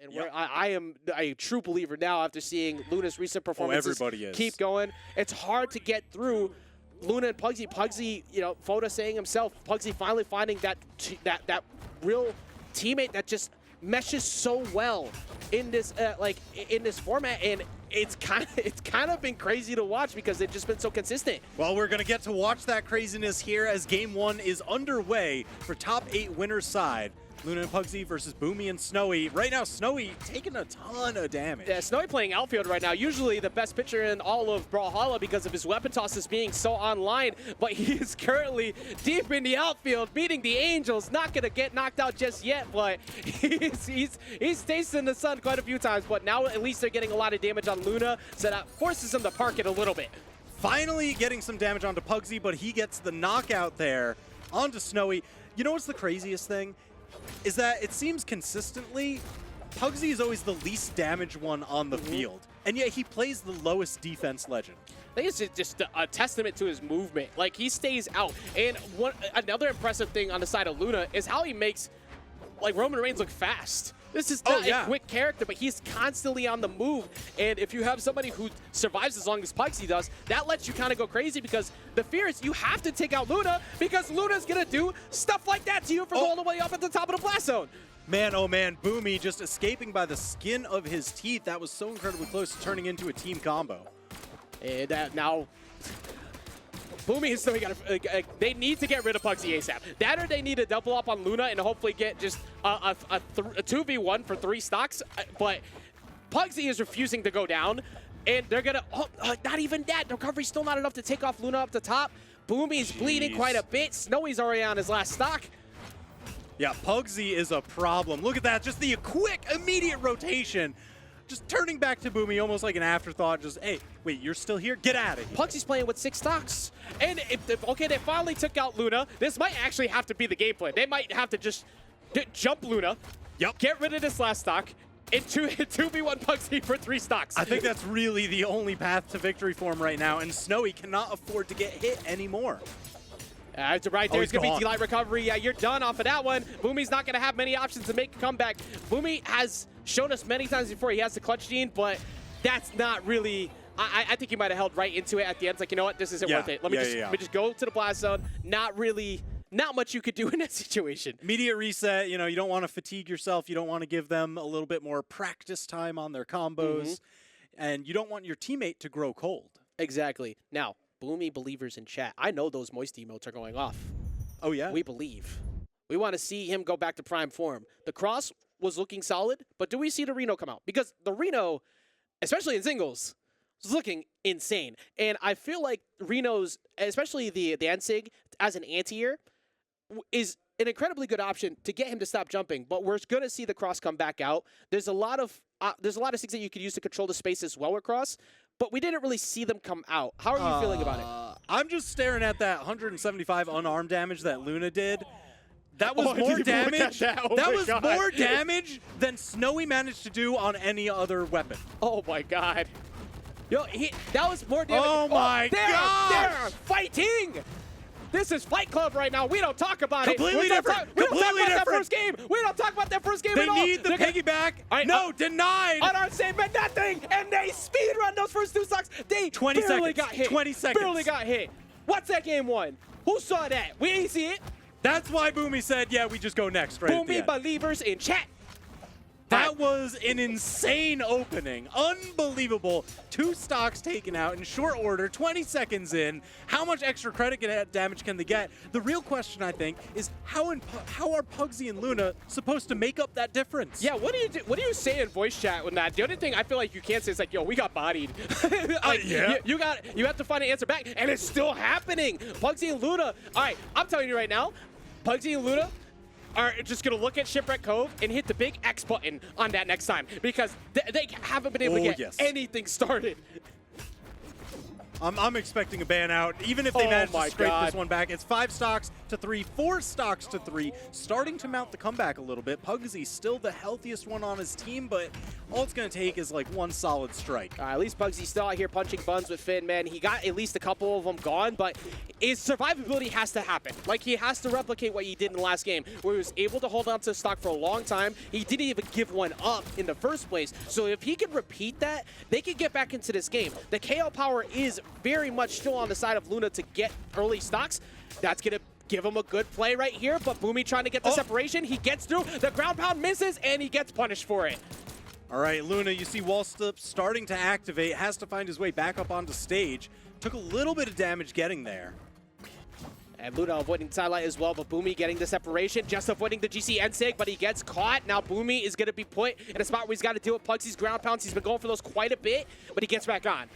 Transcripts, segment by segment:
And where I am a true believer now after seeing Luna's recent performances everybody is. keep going. It's hard to get through Luna and Pugsy. Pugsy, you know, Foda saying himself, Pugsy finally finding that real teammate that just meshes so well in this in this format, and it's kind of been crazy to watch because they've just been so consistent. Well, we're gonna get to watch that craziness here as Game 1 is underway for top 8 winners side. Luna and Pugsy versus Boomie and Snowy. Right now, Snowy taking a ton of damage. Yeah, Snowy playing outfield right now. Usually the best pitcher in all of Brawlhalla because of his weapon tosses being so online, but he is currently deep in the outfield, beating the Angels. Not gonna get knocked out just yet, but he's tasted the sun quite a few times. But now at least they're getting a lot of damage on Luna, so that forces him to park it a little bit. Finally getting some damage onto Pugsy, but he gets the knockout there onto Snowy. You know what's the craziest thing? Is that it seems consistently Pugsy is always the least damaged one on the field, and yet he plays the lowest defense legend. I think it's just a testament to his movement. Like, he stays out. And another impressive thing on the side of Luna is how he makes, like, Roman Reigns look fast. This is not a quick character, but he's constantly on the move. And if you have somebody who survives as long as Pugsy does, that lets you kind of go crazy because the fear is you have to take out Luna because Luna's going to do stuff like that to you for all the way up at the top of the blast zone. Man, oh man, Boomie just escaping by the skin of his teeth. That was so incredibly close to turning into a team combo. And now Boomie is still they need to get rid of Pugsy ASAP. That or they need to double up on Luna and hopefully get just a 2v1 for 3 stocks. But Pugsy is refusing to go down, and they're gonna not even that. The recovery's still not enough to take off Luna up the top. Boomie's bleeding quite a bit. Snowy's already on his last stock. Yeah, Pugsy is a problem. Look at that, just the quick, immediate rotation. Just turning back to Boomie almost like an afterthought. Just, hey, wait, you're still here? Get out of here. Pugsy's playing with 6 stocks. And okay, they finally took out Luna. This might actually have to be the game plan. They might have to just jump Luna, get rid of this last stock, and 2v1 Pugsy for 3 stocks. I think that's really the only path to victory for him right now, and Snowy cannot afford to get hit anymore. Right there's going to be D-Light recovery. Yeah, you're done off of that one. Boomie's not going to have many options to make a comeback. Boomie has shown us many times before he has the clutch gene, but that's not really... I think he might have held right into it at the end. It's like, you know what? This isn't worth it. Let me just go to the blast zone. Not much you could do in that situation. Immediate reset. You know, you don't want to fatigue yourself. You don't want to give them a little bit more practice time on their combos. And you don't want your teammate to grow cold. Exactly. Now, Boomie believers in chat, I know those moist emotes are going off. Oh, yeah? We believe. We want to see him go back to prime form. The cross was looking solid, but do we see the Reno come out? Because the Reno, especially in singles, was looking insane. And I feel like Reno's, especially the NSIG, as an anti-air, is an incredibly good option to get him to stop jumping. But we're going to see the cross come back out. There's a lot of things that you could use to control the space as well with cross, but we didn't really see them come out. How are you feeling about it? I'm just staring at that 175 unarmed damage that Luna did. That was more damage. That was more damage than Snowy managed to do on any other weapon. Oh my god. Yo, that was more damage. Oh my god. They're fighting. This is Fight Club right now. We don't talk about it. Completely different. We don't talk about that first game. We don't talk about that first game at all. They need the piggyback. No, denied. On our same but nothing. And they speed run those first 2 stocks. They 20 barely seconds. got hit. 20 seconds. Barely got hit. What's that game 1? Who saw that? We ain't see it. That's why Boomie said, yeah, we just go next right Boomie believers in chat. That was an insane opening. Unbelievable. 2 stocks taken out in short order, 20 seconds in. How much extra credit damage can they get? The real question, I think, is how are Pugsy and Luna supposed to make up that difference? Yeah, what do you say in voice chat when that? The only thing I feel like you can't say is like, yo, we got bodied. Like, you have to find an answer back, and it's still happening. Pugsy and Luna. All right, I'm telling you right now, Pugsy and Luna are just going to look at Shipwreck Cove and hit the big X button on that next time because they haven't been able to get anything started. I'm expecting a ban out, even if they manage to scrape this one back. It's 5 stocks to 3, 4 stocks to 3, starting to mount the comeback a little bit. Pugsy still the healthiest one on his team, but all it's going to take is like one solid strike. At least Pugsy's still out here punching buns with Finn, man. He got at least a couple of them gone, but his survivability has to happen. Like, he has to replicate what he did in the last game, where he was able to hold on to stock for a long time. He didn't even give one up in the first place. So if he can repeat that, they can get back into this game. The KO power is very much still on the side of Luna to get early stocks. That's going to give him a good play right here, but Boomie trying to get the separation. He gets through. The ground pound misses, and he gets punished for it. All right, Luna, you see wall step starting to activate, has to find his way back up onto stage. Took a little bit of damage getting there. And Luna avoiding the sidelight as well, but Boomie getting the separation, just avoiding the GC Ensig, but he gets caught. Now Boomie is going to be put in a spot where he's got to deal with Pugsy's ground pounds. He's been going for those quite a bit, but he gets back on.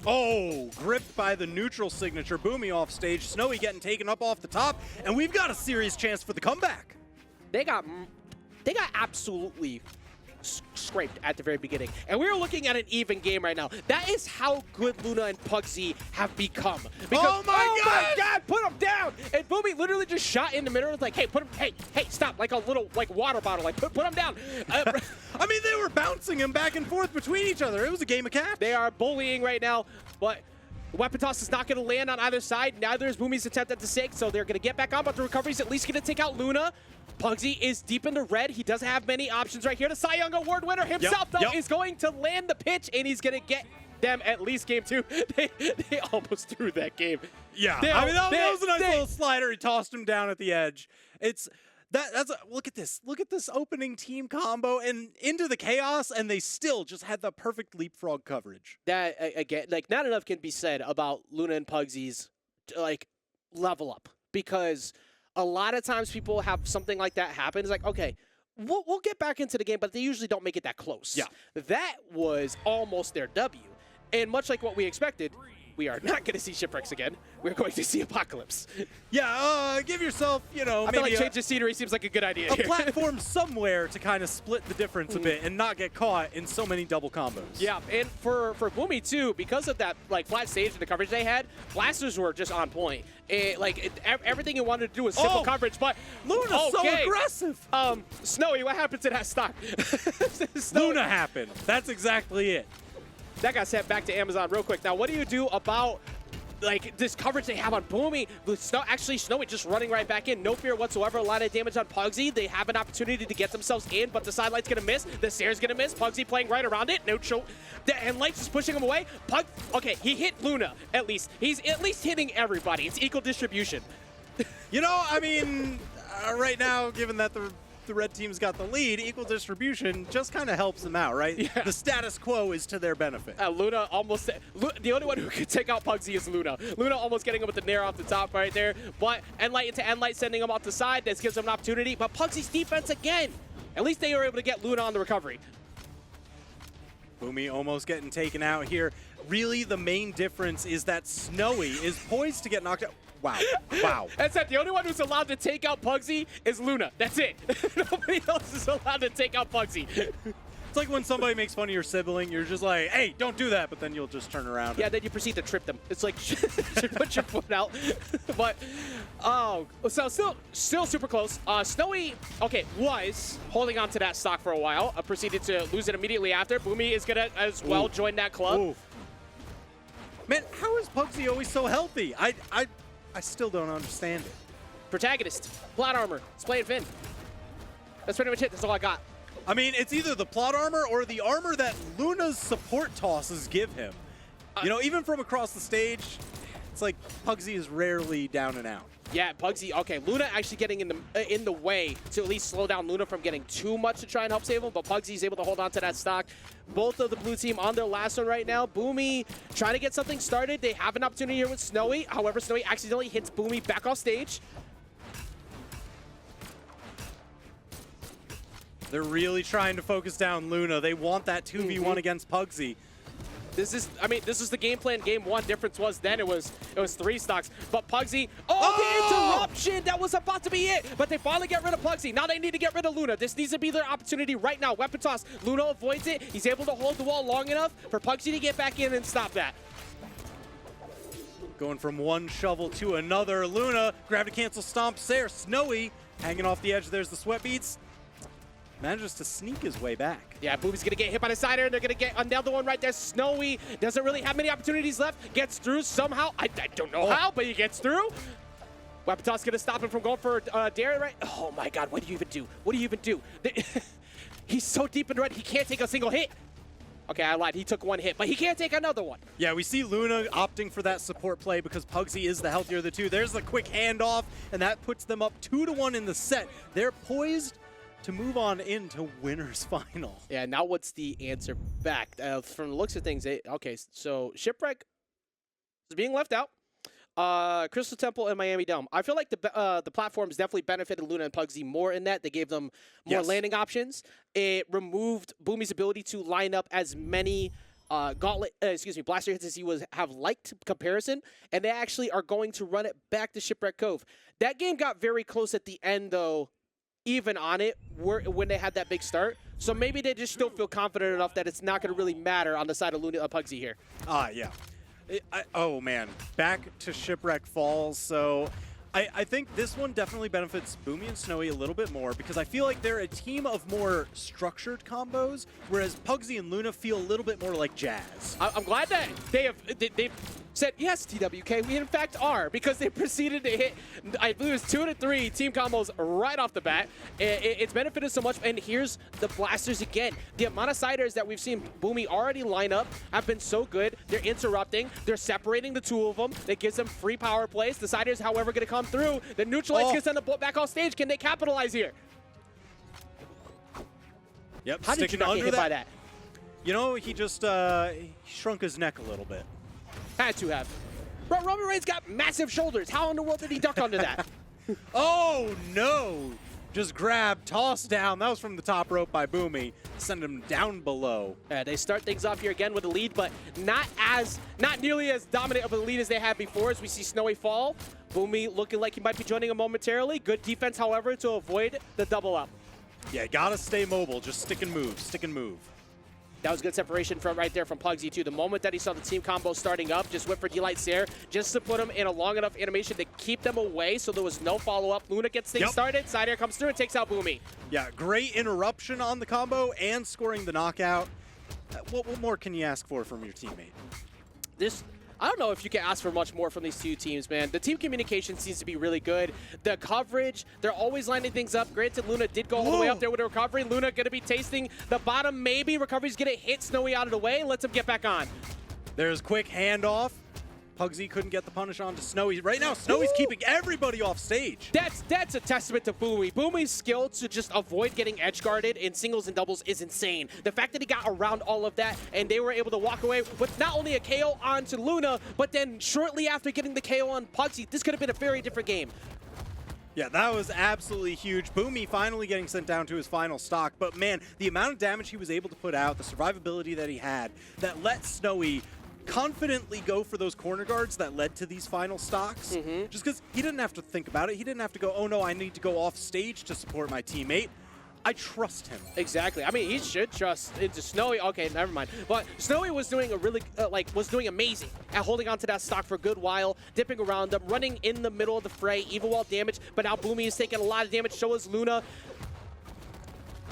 Oh, gripped by the neutral signature. Boomie off stage. Snowy getting taken up off the top, and we've got a serious chance for the comeback. They got absolutely scraped at the very beginning. And we're looking at an even game right now. That is how good Luna and Pugsy have become. Because, oh my God, put him down! And Boomie literally just shot in the middle. It's like, hey, put him, hey, stop. Like a little, like, water bottle. Like, put him down. I mean, they were bouncing him back and forth between each other. It was a game of catch. They are bullying right now, but weapon toss is not going to land on either side. Neither is Boomie's attempt at the sake, so they're going to get back on, but the recovery is at least going to take out Luna. Pugsy is deep into red. He doesn't have many options right here. The Cy Young Award winner himself, though, is going to land the pitch, and he's going to get them at least game 2. They almost threw that game. Yeah, I mean, that was a nice little slider. He tossed him down at the edge. Look at this. Look at this opening team combo and into the chaos, and they still just had the perfect leapfrog coverage. That, again, like, not enough can be said about Luna and Pugsy's, like, level up, because a lot of times people have something like that happen. It's like, okay, we'll get back into the game, but they usually don't make it that close. Yeah. That was almost their W. And much like what we expected, we are not going to see Shipwrecks again. We're going to see Apocalypse. Yeah, give yourself, you know, I feel like change the scenery seems like a good idea here. A platform somewhere to kind of split the difference a bit and not get caught in so many double combos. Yeah, and for Boomie, too, because of that like flat stage and the coverage they had, blasters were just on point. Everything you wanted to do was simple coverage, but Luna's so aggressive. Snowy, what happened to that stock? Luna happened. That's exactly it. That got sent back to Amazon real quick. Now, what do you do about like this coverage they have on Boomie? Snowy just running right back in. No fear whatsoever. A lot of damage on Pugsy. They have an opportunity to get themselves in, but the sidelight's going to miss. The Sair's going to miss. Pugsy playing right around it. No choke. The Endlight's just pushing him away. Okay, he hit Luna at least. He's at least hitting everybody. It's equal distribution. You know, I mean, right now, given that the red team's got the lead, equal distribution just kind of helps them out, right? Yeah. The status quo is to their benefit. Luna almost, the only one who could take out Pugsy is Luna. Luna almost getting him with the nair off the top right there, but Endlight into Endlight sending him off the side. This gives him an opportunity, but Pugsy's defense again. At least they were able to get Luna on the recovery. Boomie almost getting taken out here. Really, the main difference is that Snowy is poised to get knocked out. Wow. Wow. That's it. The only one who's allowed to take out Pugsy is Luna. That's it. Nobody else is allowed to take out Pugsy. It's like when somebody makes fun of your sibling, you're just like, hey, don't do that, but then you'll just turn around. Yeah, then you proceed to trip them. It's like, put your foot out. But, so still super close. Snowy, okay, was holding on to that stock for a while. Proceeded to lose it immediately after. Boomie is going to as well join that club. Ooh. Man, how is Pugsy always so healthy? I still don't understand it. Protagonist, plot armor, it's playing Finn. That's pretty much it. That's all I got. I mean, it's either the plot armor or the armor that Luna's support tosses give him. You know, even from across the stage, it's like Pugsy is rarely down and out. Yeah, Pugsy, okay, Luna actually getting in the way to at least slow down Luna from getting too much to try and help save him, but Pugsy's able to hold on to that stock. Both of the blue team on their last one right now. Boomie trying to get something started. They have an opportunity here with Snowy. However, Snowy accidentally hits Boomie back off stage. They're really trying to focus down Luna. They want that 2v1 against Pugsy. This is the game plan. Game 1 difference was then it was 3 stocks. But Pugsy, the interruption, that was about to be it. But they finally get rid of Pugsy. Now they need to get rid of Luna. This needs to be their opportunity right now. Weapon toss. Luna avoids it. He's able to hold the wall long enough for Pugsy to get back in and stop that. Going from one shovel to another. Luna, grab to cancel stomps there. Snowy, hanging off the edge. There's the sweat beats. Manages to sneak his way back. Yeah, Boomie's gonna get hit by the side air, and they're gonna get another one right there. Snowy doesn't really have many opportunities left. Gets through somehow. I don't know how, but he gets through. Wapitas gonna stop him from going for Darren, right? Oh my God, what do you even do? What do you even do? He's so deep in red, he can't take a single hit. Okay, I lied. He took one hit, but he can't take another one. Yeah, we see Luna opting for that support play because Pugsy is the healthier of the two. There's the quick handoff, and that puts them up 2-1 in the set. They're poised to move on into winner's final. Yeah, now what's the answer back? From the looks of things, okay, so Shipwreck is being left out. Crystal Temple and Miami Dome. I feel like the platforms definitely benefited Luna and Pugsy more in that. They gave them more landing options. It removed Boomie's ability to line up as many blaster hits as he have liked comparison, and they actually are going to run it back to Shipwreck Cove. That game got very close at the end, though, even on it, when they had that big start. So maybe they just still feel confident enough that it's not going to really matter on the side of Luna Pugsy here. Yeah. Oh, man. Back to Shipwreck Falls. So I think this one definitely benefits Boomie and Snowy a little bit more because I feel like they're a team of more structured combos, whereas Pugsy and Luna feel a little bit more like Jazz. I'm glad that they've said, yes, TWK, we in fact are, because they proceeded to hit, I believe it was 2 to 3 team combos right off the bat. It's benefited so much, and here's the blasters again. The amount of siders that we've seen Boomie already line up have been so good. They're interrupting, they're separating the two of them. That gives them free power plays. The siders, however, going to come through. The neutralites can send the ball back off stage. Can they capitalize here? Yep, how did you not get hit by that? You know, he just he shrunk his neck a little bit. Had to have. Bro, Roman Reigns got massive shoulders. How in the world did he duck under that? Oh, no. Just grab, toss down. That was from the top rope by Boomie. Send him down below. They start things off here again with a lead, but not nearly as dominant of a lead as they had before as we see Snowy fall. Boomie looking like he might be joining him momentarily. Good defense, however, to avoid the double up. Yeah, gotta stay mobile. Just stick and move, stick and move. That was good separation from right there from Pugsy, too. The moment that he saw the team combo starting up, just went for Delight Stare, just to put him in a long enough animation to keep them away so there was no follow-up. Luna gets things started, side air comes through and takes out Boomie. Yeah, great interruption on the combo and scoring the knockout. What more can you ask for from your teammate? I don't know if you can ask for much more from these two teams, man. The team communication seems to be really good. The coverage, they're always lining things up. Granted, Luna did go all the way up there with a recovery. Luna going to be tasting the bottom, maybe. Recovery's going to hit Snowy out of the way and lets him get back on. There's quick handoff. Pugsy couldn't get the punish on to Snowy. Right now, Snowy's keeping everybody off stage. That's a testament to Boomie. Boomie's skill to just avoid getting edge guarded in singles and doubles is insane. The fact that he got around all of that and they were able to walk away with not only a KO onto Luna, but then shortly after getting the KO on Pugsy, this could have been a very different game. Yeah, that was absolutely huge. Boomie finally getting sent down to his final stock. But man, the amount of damage he was able to put out, the survivability that he had, that let Snowy confidently go for those corner guards that led to these final stocks. Just because he didn't have to think about it. He didn't have to go, oh no, I need to go off stage to support my teammate. I trust him. Exactly. I mean, he should trust into Snowy. Okay, never mind. But Snowy was doing a really, was doing amazing at holding on to that stock for a good while, dipping around them, running in the middle of the fray, even while damage. But now Boomie is taking a lot of damage. So is Luna.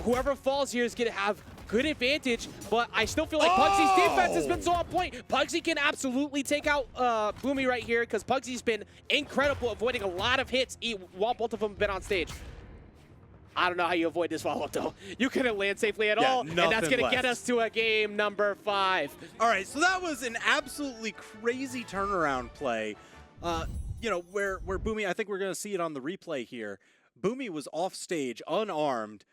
Whoever falls here is going to have good advantage, but I still feel like Pugsy's defense has been so on point. Pugsy can absolutely take out Boomie right here because Pugsy's been incredible, avoiding a lot of hits while both of them have been on stage. I don't know how you avoid this follow-up, though. You couldn't land safely at all, and that's going to get us to a game number 5. All right, so that was an absolutely crazy turnaround play. You know, where Boomie, I think we're going to see it on the replay here. Boomie was off stage, unarmed,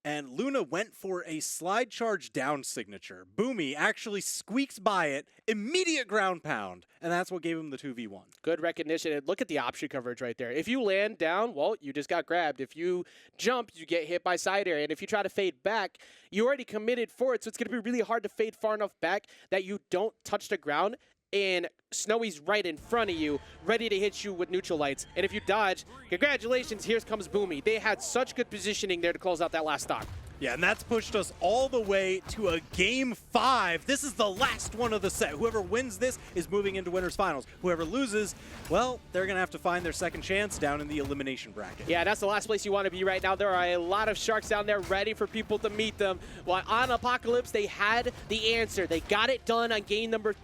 and Luna went for a slide charge down signature. Boomie actually squeaks by it, immediate ground pound, and that's what gave him the 2v1. Good recognition, and look at the option coverage right there. If you land down, well, you just got grabbed. If you jump, you get hit by side air, and if you try to fade back, you already committed for it, so it's going to be really hard to fade far enough back that you don't touch the ground, and Snowy's right in front of you, ready to hit you with neutral lights. And if you dodge, congratulations, here comes Boomie. They had such good positioning there to close out that last stock. Yeah, and that's pushed us all the way to a Game 5. This is the last one of the set. Whoever wins this is moving into winners finals. Whoever loses, well, they're going to have to find their second chance down in the elimination bracket. Yeah, that's the last place you want to be right now. There are a lot of Sharks down there ready for people to meet them. While on Apocalypse, they had the answer. They got it done on game number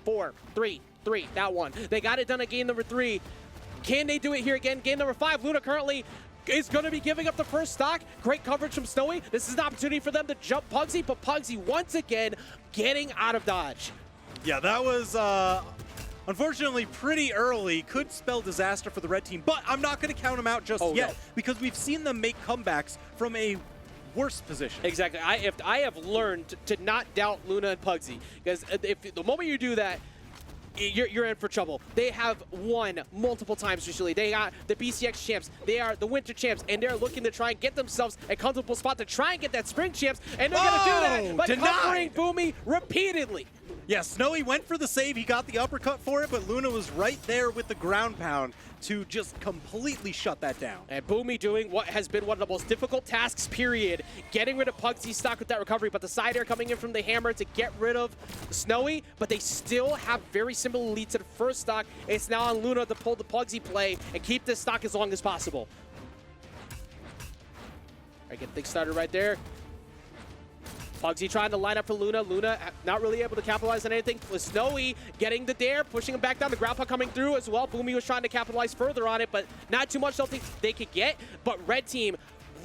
3, that one. They got it done at game number 3. Can they do it here again? Game number 5, Luna currently is going to be giving up the first stock. Great coverage from Snowy. This is an opportunity for them to jump Pugsy, but Pugsy once again getting out of dodge. Yeah, that was unfortunately pretty early. Could spell disaster for the red team, but I'm not going to count them out just yet because we've seen them make comebacks from a worse position. Exactly. I have learned to not doubt Luna and Pugsy, because if the moment you do that, you're in for trouble. They have won multiple times recently. They got the BCX champs. They are the winter champs, and they're looking to try and get themselves a comfortable spot to try and get that spring champs, and they're going to do that by covering Boomie repeatedly. Yeah, Snowy went for the save. He got the uppercut for it, but Luna was right there with the ground pound to just completely shut that down. And Boomie doing what has been one of the most difficult tasks, period. Getting rid of Pugsy's stock with that recovery, but the side air coming in from the hammer to get rid of Snowy, but they still have very similar leads to the first stock. It's now on Luna to pull the Pugsy play and keep this stock as long as possible. All right, get things started right there. Pugsy trying to line up for Luna. Luna not really able to capitalize on anything. With Snowy getting the dare, pushing him back down. The ground pound coming through as well. Boomie was trying to capitalize further on it, but not too much something they could get. But red team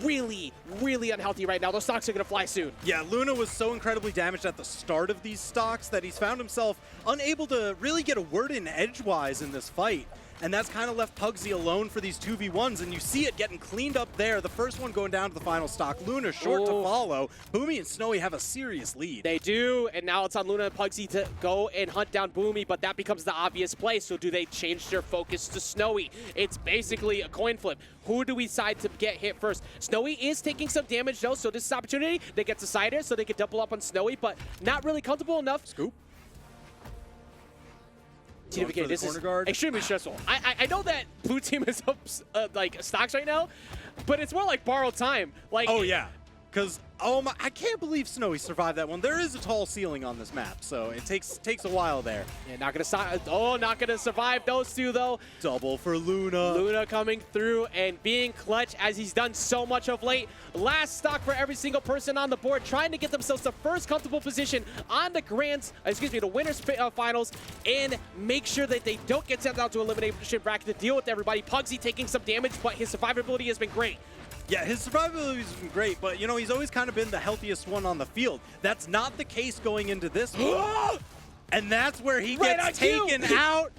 really, really unhealthy right now. Those stocks are going to fly soon. Yeah, Luna was so incredibly damaged at the start of these stocks that he's found himself unable to really get a word in edgewise in this fight. And that's kind of left Pugsy alone for these 2v1s, and you see it getting cleaned up there. The first one going down to the final stock. Luna short to follow. Boomie and Snowy have a serious lead. They do, and now it's on Luna and Pugsy to go and hunt down Boomie, but that becomes the obvious play. So do they change their focus to Snowy? It's basically a coin flip. Who do we decide to get hit first? Snowy is taking some damage, though, so this is an opportunity. They get to side air, so they can double up on Snowy, but not really comfortable enough. Scoop. TWK, this is extremely stressful. I know that blue team is up like stocks right now, but it's more like borrowed time. Like, oh yeah, because I can't believe Snowy survived that one. There is a tall ceiling on this map, so it takes a while there. Yeah, not gonna survive those two though. Double for Luna. Luna coming through and being clutch as he's done so much of late. Last stock for every single person on the board, trying to get themselves the first comfortable position on the the winners finals, and make sure that they don't get sent out to elimination bracket to deal with everybody. Pugsy taking some damage, but his survivability has been great. Yeah, his survivability has been great, but, you know, he's always kind of been the healthiest one on the field. That's not the case going into this one. And that's where he gets taken out.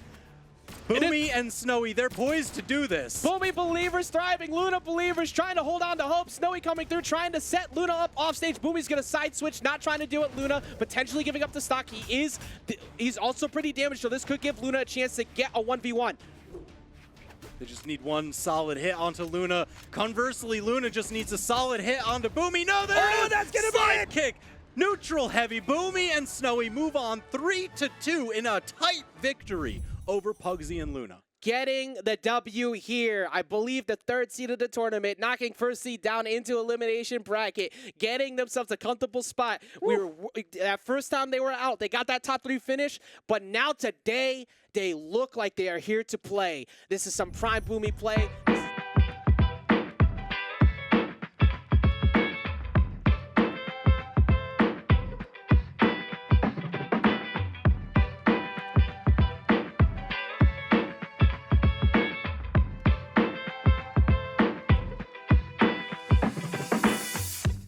Boomie and Snowy, they're poised to do this. Boomie believers thriving. Luna believers trying to hold on to hope. Snowy coming through, trying to set Luna up off stage. Boomie's going to side switch, not trying to do it. Luna potentially giving up the stock. He's also pretty damaged, so this could give Luna a chance to get a 1v1. They just need one solid hit onto Luna. Conversely, Luna just needs a solid hit onto Boomie. No, that's gonna be a kick. Neutral heavy. Boomie and Snowy move on 3-2 in a tight victory over Pugsy and Luna. Getting the W here. I believe the 3rd seed of the tournament, knocking 1st seed down into elimination bracket, getting themselves a comfortable spot. That first time they were out, they got that top 3 finish, but now today, they look like they are here to play. This is some prime Boomie play.